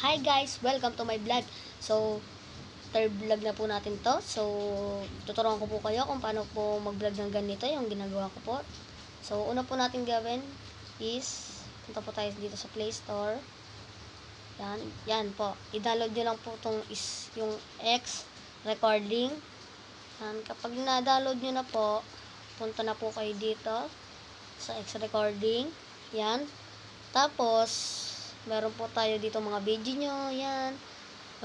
Hi guys! Welcome to my vlog. So, third vlog na po natin to. So, tuturuan ko po kayo kung paano po mag-vlog ng ganito, yung ginagawa ko po. So, una po natin gawin is, punta po tayo dito sa Play Store. Yan po. I-download nyo lang po yung X recording. Yan. Kapag na-download nyo na po, punta na po kayo dito sa X recording. Yan. Tapos, meron po tayo dito mga video nyo, yan.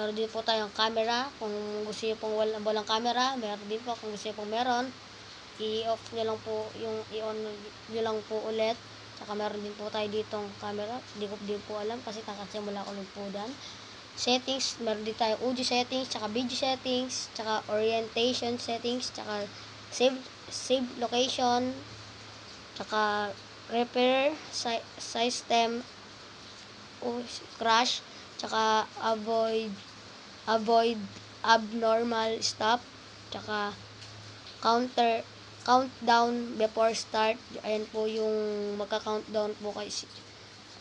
Meron din po tayong camera, kung gusto nyo pong walang camera, meron din po, kung gusto nyo pong meron, i-off nyo lang po, i-on nyo lang po ulit. Saka meron din po tayo ditong camera, hindi ko din po alam, kasi kakatsimula ko lang po dan. Settings, meron din tayong audio settings, saka video settings, saka orientation settings, saka save location, saka repair system, crash, tsaka avoid abnormal stop, tsaka countdown before start. Ayan po yung magka-countdown po kasi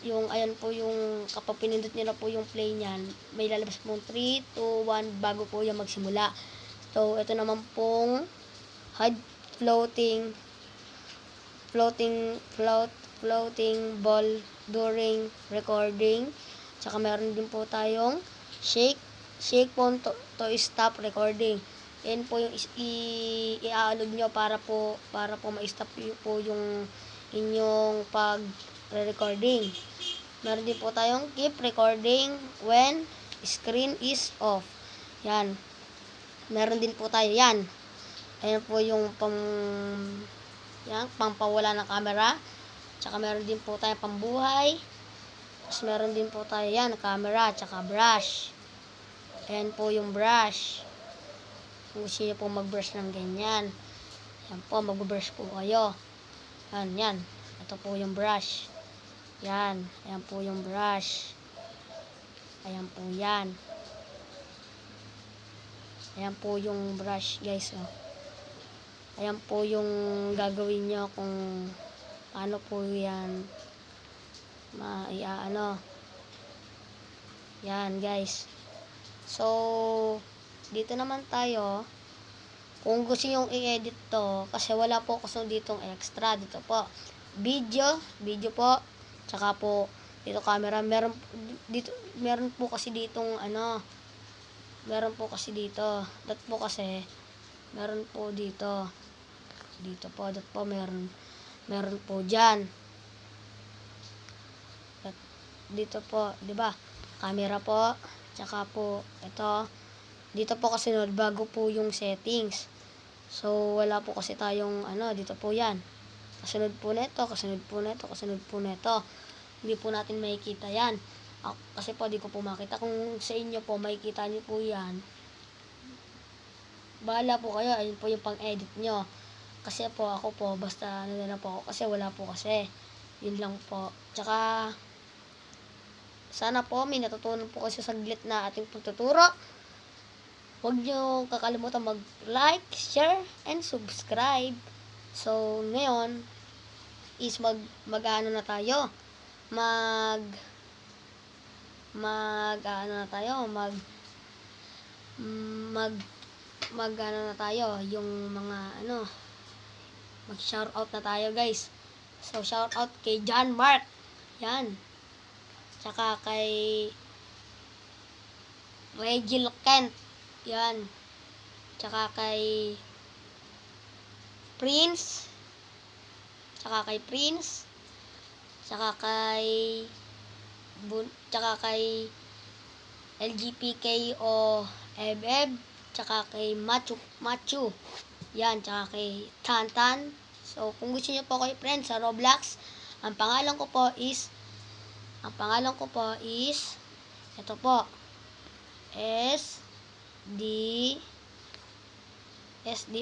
ayan po yung kapag pinindot niyo na po yung play niyan, may lalabas pong 3, 2, 1 bago po yung magsimula. So ito naman pong hide floating ball during recording. Tsaka meron din po tayong shake phone to stop recording. Yan po yung i-aalog nyo para po ma-stop po yung inyong pag-recording. Meron din po tayong keep recording when screen is off. Yan. Meron din po tayo yan. Ayan po yung pampawala ng camera. Tsaka meron din po tayo pambuhay. Tapos meron din po tayo yan, camera, tsaka brush. Ayan po yung brush. Kung gusto nyo po mag-brush ng ganyan. Ayan po, mag-brush po kayo. Yan. Ito po yung brush. Yan. Ayan po yung brush. Ayan po yan. Ayan po yung brush, guys. Oh. Ayan po yung gagawin nyo kung paano po yan yan, guys. So, dito naman tayo. Kung gusto nyo i-edit to, kasi wala po kasi ditong extra. Dito po, video po. Tsaka po, dito camera. Meron po kasi ditong meron po kasi dito. Meron po dito. Dito po, meron po dyan. Dito po, 'di ba? Camera po, tsaka po ito. Dito po kasi bago po yung settings. So wala po kasi tayong dito po 'yan. Kasunod po nito. Hindi po natin makikita 'yan. Kasi po di ko po makita. Kung sa inyo po makikita niyo po 'yan. Bahala po kayo. Ayun po yung pang-edit nyo. Kasi po ako po basta na lang po ako kasi wala po kasi. Yun lang po. Tsaka sana po may natutunan po kasi saglit na ating pagtuturo. Huwag nyo kakalimutan mag-like, share, and subscribe. So, ngayon is mag-ano na tayo. Yung mga mag-shoutout na tayo, guys. So, shoutout kay John Mark. Yan. Tsaka kay Regil Kent. Yan. Tsaka kay Prince. Tsaka kay LGPKO Ebeb. Tsaka kay Machu. Yan. Tsaka kay Tantan. So, kung gusto nyo po kayo friends sa Roblox, ang pangalan ko po is ito po, SD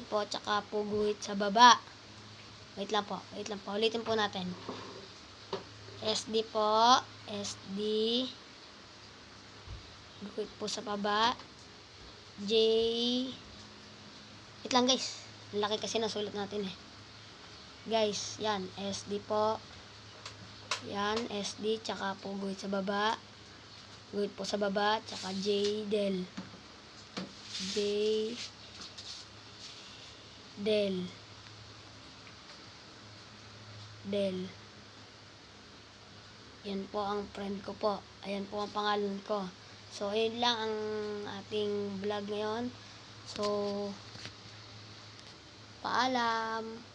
po, tsaka po guhit sa baba. Wait lang po, ulitin po natin. SD po, guhit po sa baba, wait lang, guys, laki kasi nasulat natin guys. Yan, SD po. Yan, SD, tsaka po guhit sa baba. Guhit po sa baba, tsaka J-Del. Del. Yan po ang friend ko po. Ayan po ang pangalan ko. So, ayun lang ang ating vlog ngayon. So, paalam.